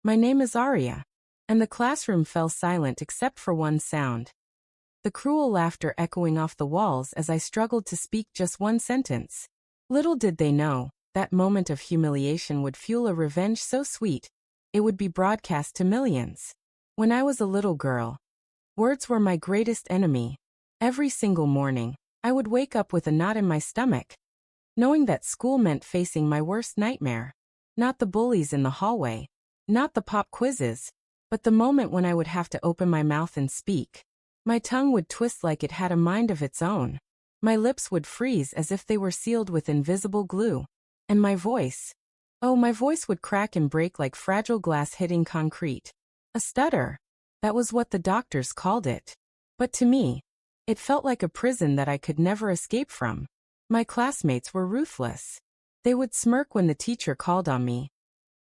My name is Arya. And the classroom fell silent except for one sound. The cruel laughter echoing off the walls as I struggled to speak just one sentence. Little did they know, that moment of humiliation would fuel a revenge so sweet, it would be broadcast to millions. When I was a little girl, words were my greatest enemy. Every single morning, I would wake up with a knot in my stomach, knowing that school meant facing my worst nightmare. Not the bullies in the hallway, not the pop quizzes, but the moment when I would have to open my mouth and speak. My tongue would twist like it had a mind of its own. My lips would freeze as if they were sealed with invisible glue. And my voice would crack and break like fragile glass hitting concrete. A stutter. That was what the doctors called it. But to me, it felt like a prison that I could never escape from. My classmates were ruthless. They would smirk when the teacher called on me,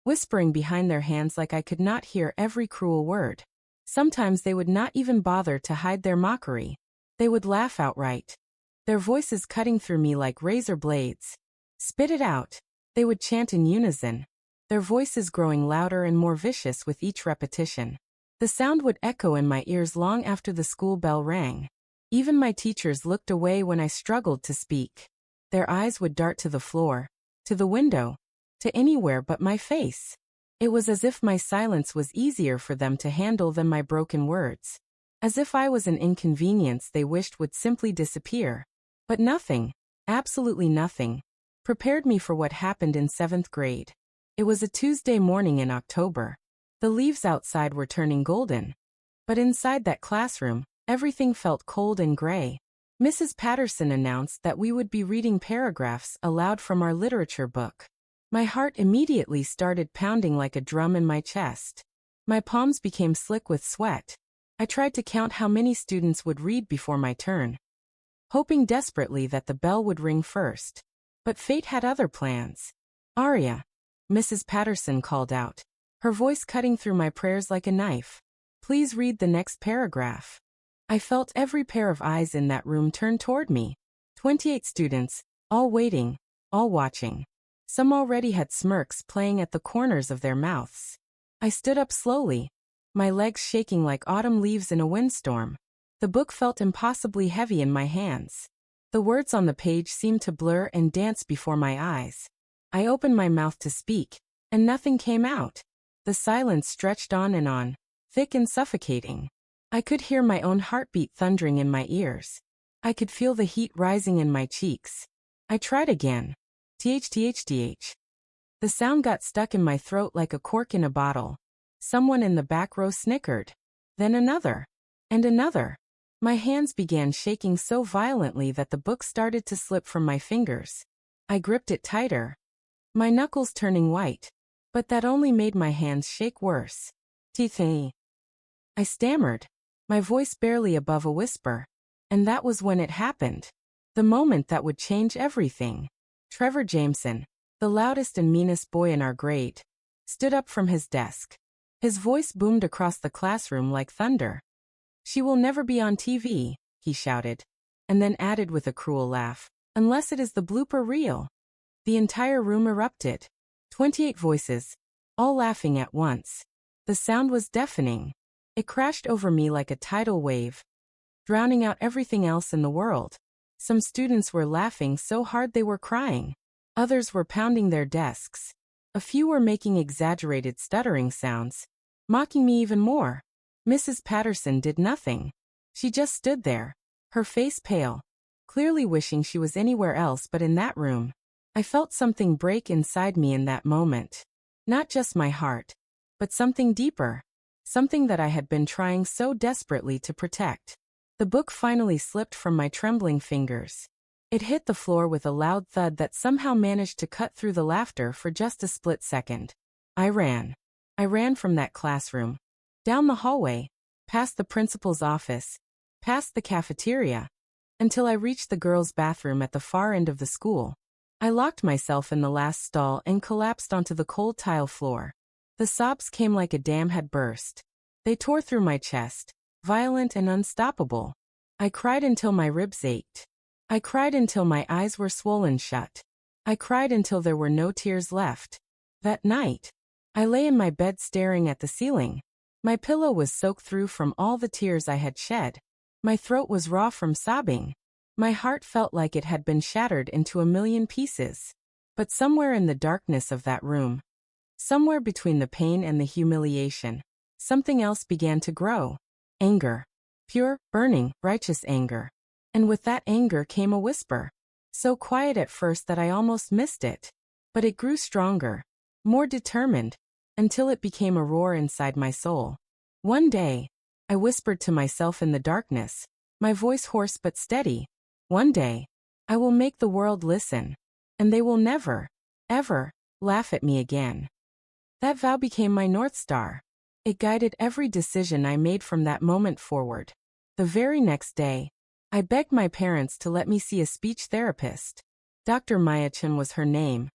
whispering behind their hands like I could not hear every cruel word. Sometimes they would not even bother to hide their mockery. They would laugh outright, their voices cutting through me like razor blades. Spit it out, they would chant in unison, their voices growing louder and more vicious with each repetition. The sound would echo in my ears long after the school bell rang. Even my teachers looked away when I struggled to speak. Their eyes would dart to the floor, to the window, to anywhere but my face. It was as if my silence was easier for them to handle than my broken words. As if I was an inconvenience they wished would simply disappear. But nothing, absolutely nothing, prepared me for what happened in 7th grade. It was a Tuesday morning in October. The leaves outside were turning golden. But inside that classroom, everything felt cold and gray. Mrs. Patterson announced that we would be reading paragraphs aloud from our literature book. My heart immediately started pounding like a drum in my chest. My palms became slick with sweat. I tried to count how many students would read before my turn, hoping desperately that the bell would ring first. But fate had other plans. Arya, Mrs. Patterson called out, her voice cutting through my prayers like a knife. Please read the next paragraph. I felt every pair of eyes in that room turn toward me. 28 students, all waiting, all watching. Some already had smirks playing at the corners of their mouths. I stood up slowly, my legs shaking like autumn leaves in a windstorm. The book felt impossibly heavy in my hands. The words on the page seemed to blur and dance before my eyes. I opened my mouth to speak, and nothing came out. The silence stretched on, thick and suffocating. I could hear my own heartbeat thundering in my ears. I could feel the heat rising in my cheeks. I tried again. TH. The sound got stuck in my throat like a cork in a bottle. Someone in the back row snickered. Then another. And another. My hands began shaking so violently that the book started to slip from my fingers. I gripped it tighter, my knuckles turning white. But that only made my hands shake worse. Teeth. I stammered, my voice barely above a whisper. And that was when it happened. The moment that would change everything. Trevor Jameson, the loudest and meanest boy in our grade, stood up from his desk. His voice boomed across the classroom like thunder. She will never be on TV, he shouted, and then added with a cruel laugh, unless it is the blooper reel. The entire room erupted. 28 voices, all laughing at once. The sound was deafening. It crashed over me like a tidal wave, drowning out everything else in the world. Some students were laughing so hard they were crying. Others were pounding their desks. A few were making exaggerated stuttering sounds, mocking me even more. Mrs. Patterson did nothing. She just stood there, her face pale, clearly wishing she was anywhere else but in that room. I felt something break inside me in that moment. Not just my heart, but something deeper. Something that I had been trying so desperately to protect. The book finally slipped from my trembling fingers. It hit the floor with a loud thud that somehow managed to cut through the laughter for just a split second. I ran. I ran from that classroom, down the hallway, past the principal's office, past the cafeteria, until I reached the girls' bathroom at the far end of the school. I locked myself in the last stall and collapsed onto the cold tile floor. The sobs came like a dam had burst. They tore through my chest, violent and unstoppable. I cried until my ribs ached. I cried until my eyes were swollen shut. I cried until there were no tears left. That night, I lay in my bed staring at the ceiling. My pillow was soaked through from all the tears I had shed. My throat was raw from sobbing. My heart felt like it had been shattered into a million pieces. But somewhere in the darkness of that room, somewhere between the pain and the humiliation, something else began to grow. Anger. Pure, burning, righteous anger. And with that anger came a whisper. So quiet at first that I almost missed it. But it grew stronger, more determined, until it became a roar inside my soul. One day, I whispered to myself in the darkness, my voice hoarse but steady. One day, I will make the world listen, and they will never, ever, laugh at me again. That vow became my North Star. It guided every decision I made from that moment forward. The very next day, I begged my parents to let me see a speech therapist. Dr. Mayachin was her name,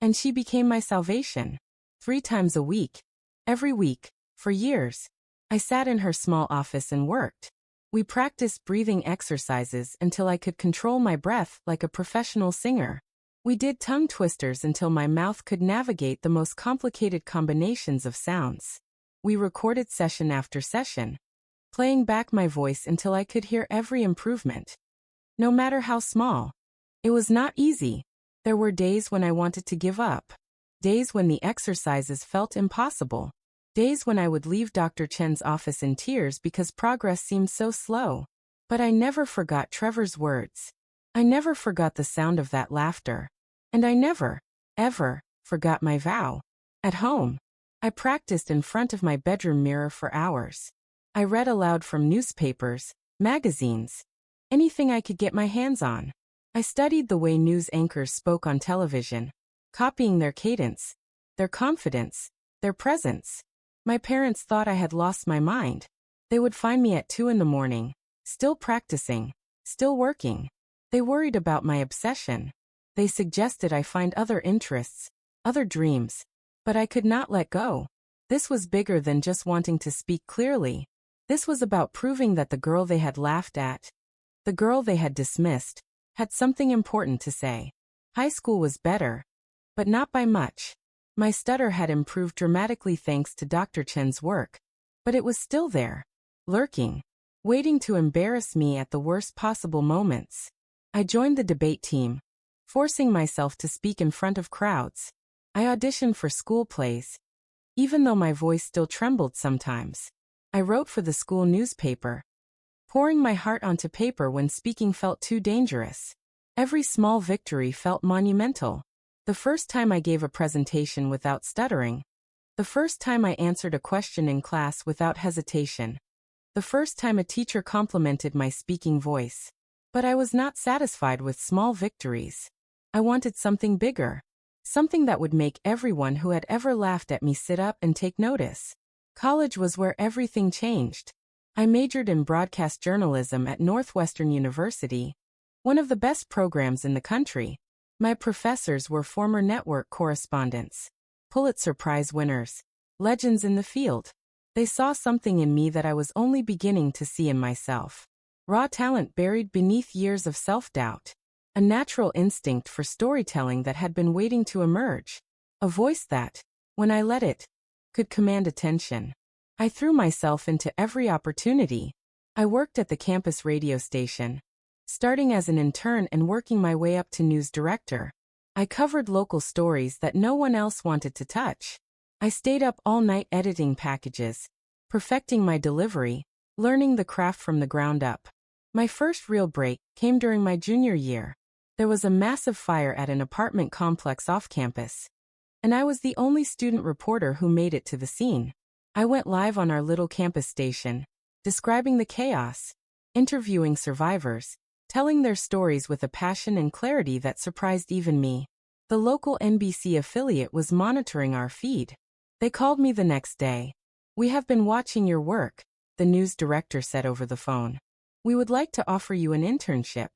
and she became my salvation. 3 times a week, every week, for years, I sat in her small office and worked. We practiced breathing exercises until I could control my breath like a professional singer. We did tongue twisters until my mouth could navigate the most complicated combinations of sounds. We recorded session after session, playing back my voice until I could hear every improvement. No matter how small. It was not easy. There were days when I wanted to give up. Days when the exercises felt impossible. Days when I would leave Dr. Chen's office in tears because progress seemed so slow. But I never forgot Trevor's words. I never forgot the sound of that laughter. And I never, ever, forgot my vow. At home, I practiced in front of my bedroom mirror for hours. I read aloud from newspapers, magazines, anything I could get my hands on. I studied the way news anchors spoke on television, copying their cadence, their confidence, their presence. My parents thought I had lost my mind. They would find me at 2 in the morning, still practicing, still working. They worried about my obsession. They suggested I find other interests, other dreams. But I could not let go. This was bigger than just wanting to speak clearly. This was about proving that the girl they had laughed at, the girl they had dismissed, had something important to say. High school was better, but not by much. My stutter had improved dramatically thanks to Dr. Chen's work, but it was still there, lurking, waiting to embarrass me at the worst possible moments. I joined the debate team, forcing myself to speak in front of crowds. I auditioned for school plays, even though my voice still trembled sometimes. I wrote for the school newspaper, pouring my heart onto paper when speaking felt too dangerous. Every small victory felt monumental. The first time I gave a presentation without stuttering. The first time I answered a question in class without hesitation. The first time a teacher complimented my speaking voice. But I was not satisfied with small victories. I wanted something bigger. Something that would make everyone who had ever laughed at me sit up and take notice. College was where everything changed. I majored in broadcast journalism at Northwestern University, one of the best programs in the country. My professors were former network correspondents, Pulitzer Prize winners, legends in the field. They saw something in me that I was only beginning to see in myself. Raw talent buried beneath years of self-doubt. A natural instinct for storytelling that had been waiting to emerge. A voice that, when I let it, could command attention. I threw myself into every opportunity. I worked at the campus radio station, starting as an intern and working my way up to news director. I covered local stories that no one else wanted to touch. I stayed up all night editing packages, perfecting my delivery, learning the craft from the ground up. My first real break came during my junior year. There was a massive fire at an apartment complex off campus, and I was the only student reporter who made it to the scene. I went live on our little campus station, describing the chaos, interviewing survivors, telling their stories with a passion and clarity that surprised even me. The local NBC affiliate was monitoring our feed. They called me the next day. "We have been watching your work," the news director said over the phone. "We would like to offer you an internship."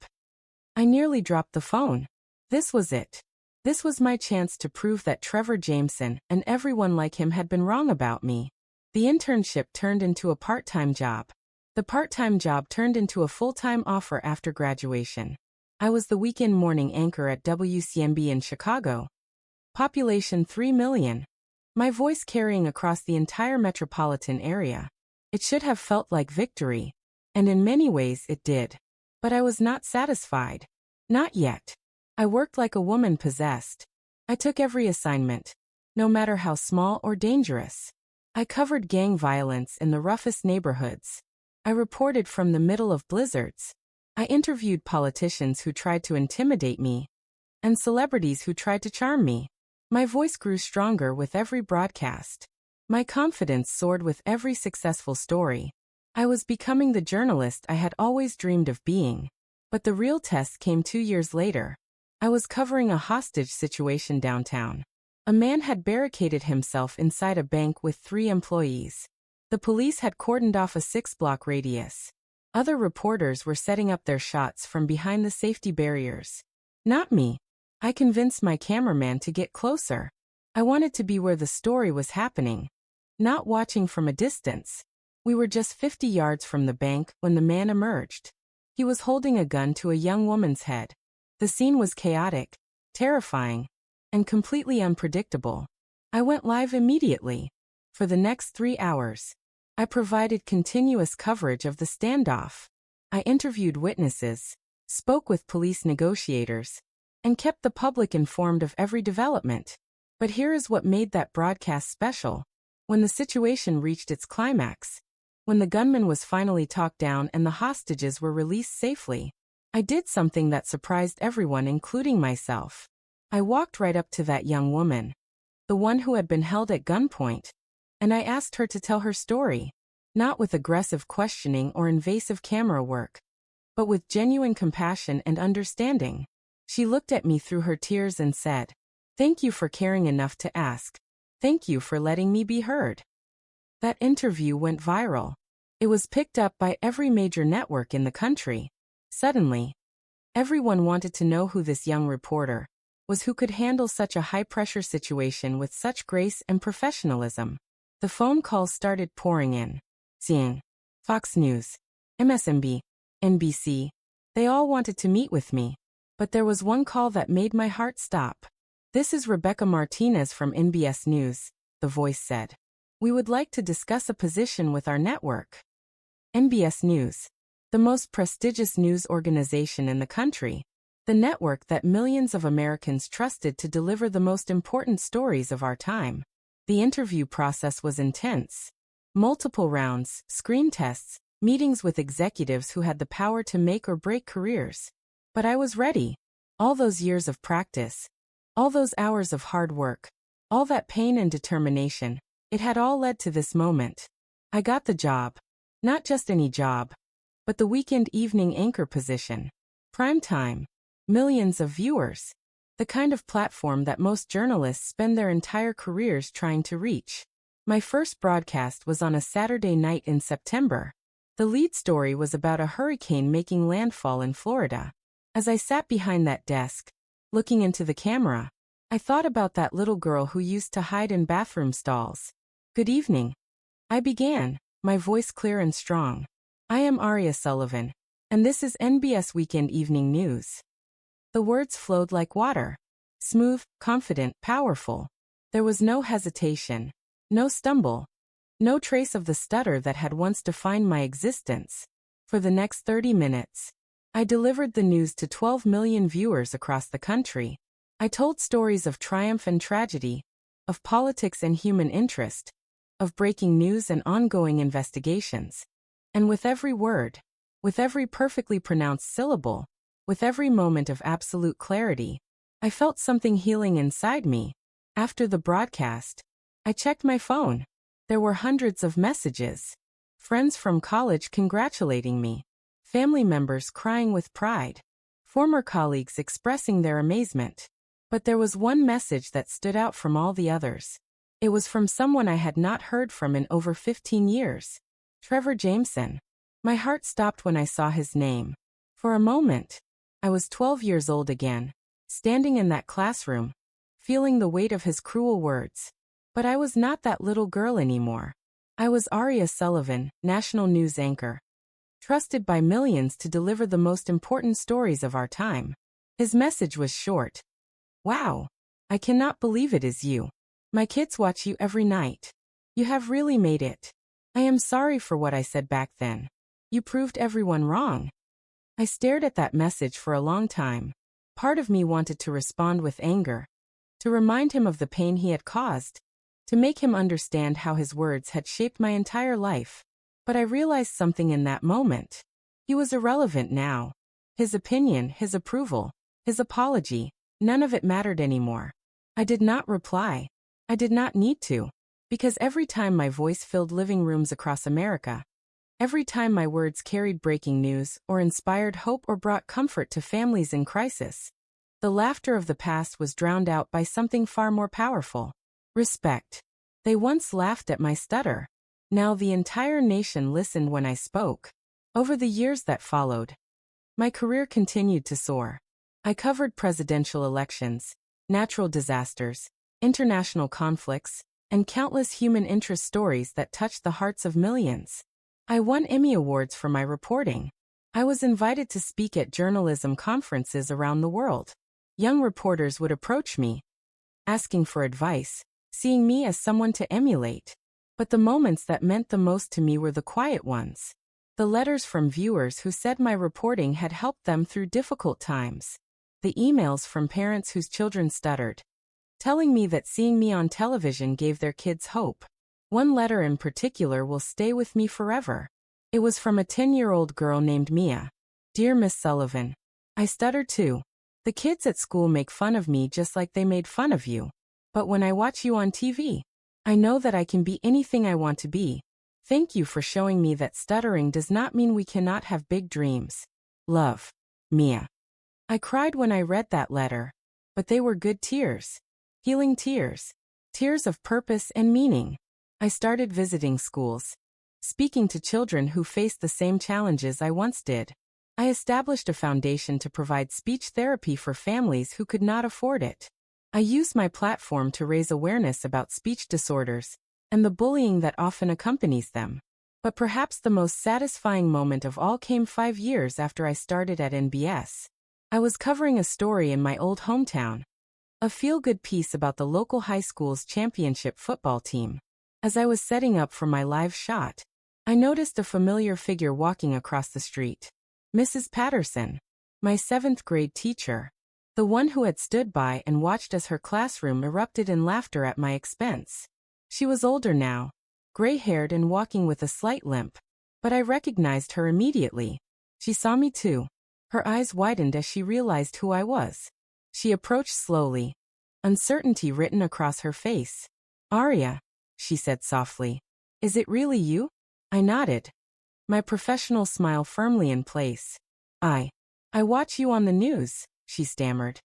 I nearly dropped the phone. This was it. This was my chance to prove that Trevor Jameson and everyone like him had been wrong about me. The internship turned into a part-time job. The part-time job turned into a full-time offer after graduation. I was the weekend morning anchor at WCMB in Chicago. Population 3 million. my voice carrying across the entire metropolitan area. It should have felt like victory, and in many ways it did. But I was not satisfied. Not yet. I worked like a woman possessed. I took every assignment, no matter how small or dangerous. I covered gang violence in the roughest neighborhoods. I reported from the middle of blizzards. I interviewed politicians who tried to intimidate me, and celebrities who tried to charm me. My voice grew stronger with every broadcast. My confidence soared with every successful story. I was becoming the journalist I had always dreamed of being. But the real test came 2 years later. I was covering a hostage situation downtown. A man had barricaded himself inside a bank with 3 employees. The police had cordoned off a 6-block radius. Other reporters were setting up their shots from behind the safety barriers. Not me. I convinced my cameraman to get closer. I wanted to be where the story was happening, not watching from a distance. We were just 50 yards from the bank when the man emerged. He was holding a gun to a young woman's head. The scene was chaotic, terrifying, and completely unpredictable. I went live immediately. For the next 3 hours, I provided continuous coverage of the standoff. I interviewed witnesses, spoke with police negotiators, and kept the public informed of every development. But here is what made that broadcast special. When the situation reached its climax, when the gunman was finally talked down and the hostages were released safely, I did something that surprised everyone, including myself. I walked right up to that young woman, the one who had been held at gunpoint, and I asked her to tell her story, not with aggressive questioning or invasive camera work, but with genuine compassion and understanding. She looked at me through her tears and said, "Thank you for caring enough to ask. Thank you for letting me be heard." That interview went viral. It was picked up by every major network in the country. Suddenly, everyone wanted to know who this young reporter was who could handle such a high-pressure situation with such grace and professionalism. The phone calls started pouring in. CNN, Fox News, MSNBC, NBC, they all wanted to meet with me. But there was one call that made my heart stop. "This is Rebecca Martinez from NBS News," the voice said. "We would like to discuss a position with our network." NBS News, the most prestigious news organization in the country, the network that millions of Americans trusted to deliver the most important stories of our time. The interview process was intense. Multiple rounds, screen tests, meetings with executives who had the power to make or break careers. But I was ready. All those years of practice, all those hours of hard work, all that pain and determination, it had all led to this moment. I got the job. Not just any job, but the weekend evening anchor position. Prime time. Millions of viewers. The kind of platform that most journalists spend their entire careers trying to reach. My first broadcast was on a Saturday night in September. The lead story was about a hurricane making landfall in Florida. As I sat behind that desk, looking into the camera, I thought about that little girl who used to hide in bathroom stalls. "Good evening," I began, my voice clear and strong. "I am Aria Sullivan, and this is NBS Weekend Evening News." The words flowed like water. Smooth, confident, powerful. There was no hesitation, no stumble, no trace of the stutter that had once defined my existence. For the next 30 minutes, I delivered the news to 12 million viewers across the country. I told stories of triumph and tragedy, of politics and human interest, of breaking news and ongoing investigations. And with every word, with every perfectly pronounced syllable, with every moment of absolute clarity, I felt something healing inside me. After the broadcast, I checked my phone. There were hundreds of messages. Friends from college congratulating me. Family members crying with pride. Former colleagues expressing their amazement. But there was one message that stood out from all the others. It was from someone I had not heard from in over 15 years. Trevor Jameson. My heart stopped when I saw his name. For a moment, I was 12 years old again, standing in that classroom, feeling the weight of his cruel words. But I was not that little girl anymore. I was Aria Sullivan, national news anchor, trusted by millions to deliver the most important stories of our time. His message was short. "Wow. I cannot believe it is you. My kids watch you every night. You have really made it. I am sorry for what I said back then. You proved everyone wrong. I stared at that message for a long time. Part of me wanted to respond with anger, to remind him of the pain he had caused, to make him understand how his words had shaped my entire life. But I realized something in that moment. He was irrelevant now. His opinion, his approval, his apology, none of it mattered anymore. I did not reply. I did not need to, because every time my voice filled living rooms across America, every time my words carried breaking news or inspired hope or brought comfort to families in crisis, the laughter of the past was drowned out by something far more powerful: respect. They once laughed at my stutter. Now the entire nation listened when I spoke. Over the years that followed, my career continued to soar. I covered presidential elections, natural disasters, international conflicts, and countless human interest stories that touched the hearts of millions. I won Emmy Awards for my reporting. I was invited to speak at journalism conferences around the world. Young reporters would approach me, asking for advice, seeing me as someone to emulate. But the moments that meant the most to me were the quiet ones. The letters from viewers who said my reporting had helped them through difficult times. The emails from parents whose children stuttered, telling me that seeing me on television gave their kids hope. One letter in particular will stay with me forever. It was from a 10-year-old girl named Mia. Dear Miss Sullivan, I stutter too. The kids at school make fun of me just like they made fun of you. But when I watch you on TV, I know that I can be anything I want to be. Thank you for showing me that stuttering does not mean we cannot have big dreams. Love, Mia. I cried when I read that letter, but they were good tears. Healing tears. Tears of purpose and meaning. I started visiting schools, speaking to children who faced the same challenges I once did. I established a foundation to provide speech therapy for families who could not afford it. I used my platform to raise awareness about speech disorders and the bullying that often accompanies them. But perhaps the most satisfying moment of all came 5 years after I started at NBS. I was covering a story in my old hometown, a feel-good piece about the local high school's championship football team. As I was setting up for my live shot, I noticed a familiar figure walking across the street. Mrs. Patterson, my 7th grade teacher, the one who had stood by and watched as her classroom erupted in laughter at my expense. She was older now, gray-haired and walking with a slight limp, but I recognized her immediately. She saw me too. Her eyes widened as she realized who I was. She approached slowly, uncertainty written across her face. Aria, she said softly. Is it really you? I nodded, my professional smile firmly in place. I watch you on the news, she stammered.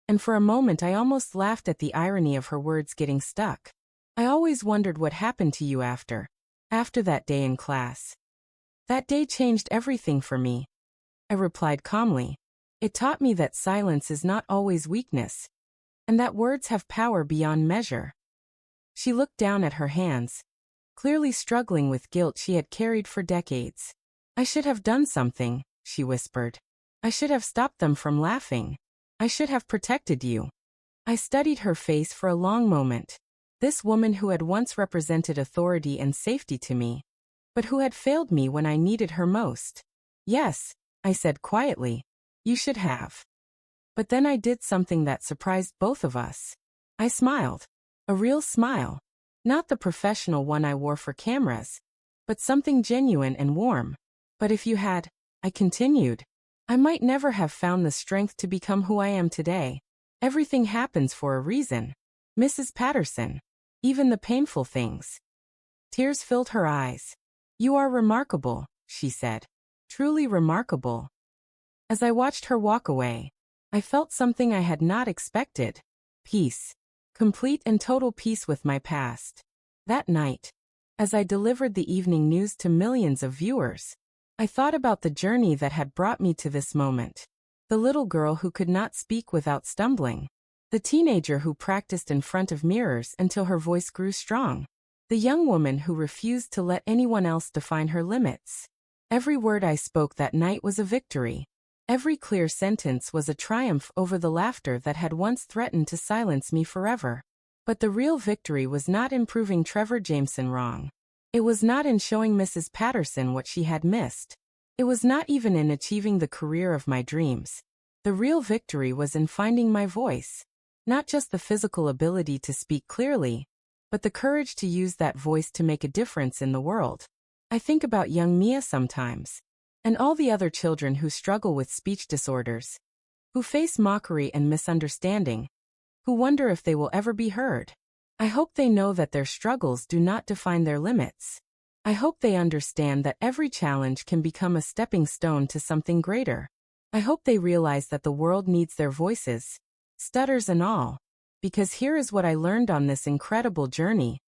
And for a moment I almost laughed at the irony of her words getting stuck. I always wondered what happened to you after that day in class. That day changed everything for me, I replied calmly. It taught me that silence is not always weakness, and that words have power beyond measure. She looked down at her hands, clearly struggling with guilt she had carried for decades. I should have done something, she whispered. I should have stopped them from laughing. I should have protected you. I studied her face for a long moment. This woman who had once represented authority and safety to me, but who had failed me when I needed her most. Yes, I said quietly. You should have. But then I did something that surprised both of us. I smiled. A real smile. Not the professional one I wore for cameras, but something genuine and warm. But if you had, I continued, I might never have found the strength to become who I am today. Everything happens for a reason. Mrs. Patterson. Even the painful things. Tears filled her eyes. You are remarkable, she said. Truly remarkable. As I watched her walk away, I felt something I had not expected. Peace. Complete and total peace with my past. That night, as I delivered the evening news to millions of viewers, I thought about the journey that had brought me to this moment. The little girl who could not speak without stumbling. The teenager who practiced in front of mirrors until her voice grew strong. The young woman who refused to let anyone else define her limits. Every word I spoke that night was a victory. Every clear sentence was a triumph over the laughter that had once threatened to silence me forever. But the real victory was not in proving Trevor Jameson wrong. It was not in showing Mrs. Patterson what she had missed. It was not even in achieving the career of my dreams. The real victory was in finding my voice. Not just the physical ability to speak clearly, but the courage to use that voice to make a difference in the world. I think about young Mia sometimes, and all the other children who struggle with speech disorders, who face mockery and misunderstanding, who wonder if they will ever be heard. I hope they know that their struggles do not define their limits. I hope they understand that every challenge can become a stepping stone to something greater. I hope they realize that the world needs their voices, stutters and all. Because here is what I learned on this incredible journey.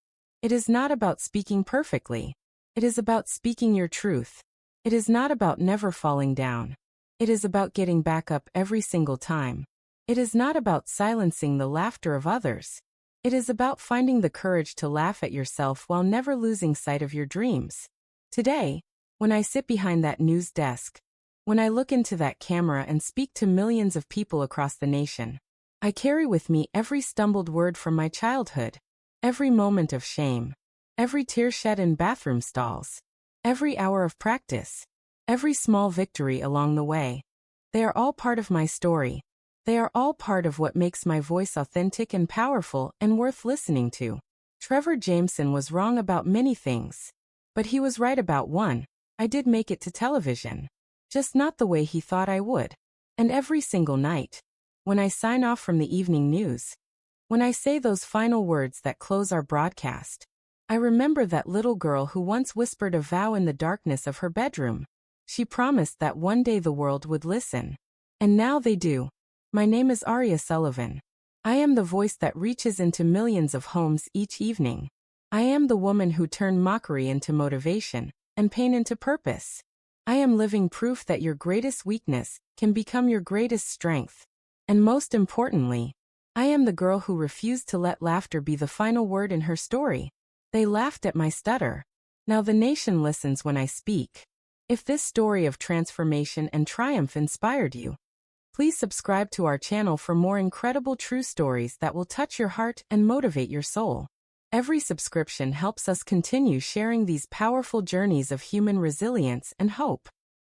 It is not about speaking perfectly. It is about speaking your truth. It is not about never falling down. It is about getting back up every single time. It is not about silencing the laughter of others. It is about finding the courage to laugh at yourself while never losing sight of your dreams. Today, when I sit behind that news desk, when I look into that camera and speak to millions of people across the nation, I carry with me every stumbled word from my childhood, every moment of shame, every tear shed in bathroom stalls, every hour of practice, every small victory along the way. They are all part of my story. They are all part of what makes my voice authentic and powerful and worth listening to. Trevor Jameson was wrong about many things, but he was right about one. I did make it to television, just not the way he thought I would. And every single night, when I sign off from the evening news, when I say those final words that close our broadcast, I remember that little girl who once whispered a vow in the darkness of her bedroom. She promised that one day the world would listen. And now they do. My name is Aria Sullivan. I am the voice that reaches into millions of homes each evening. I am the woman who turned mockery into motivation and pain into purpose. I am living proof that your greatest weakness can become your greatest strength. And most importantly, I am the girl who refused to let laughter be the final word in her story. They laughed at my stutter. Now the nation listens when I speak. If this story of transformation and triumph inspired you, please subscribe to our channel for more incredible true stories that will touch your heart and motivate your soul. Every subscription helps us continue sharing these powerful journeys of human resilience and hope.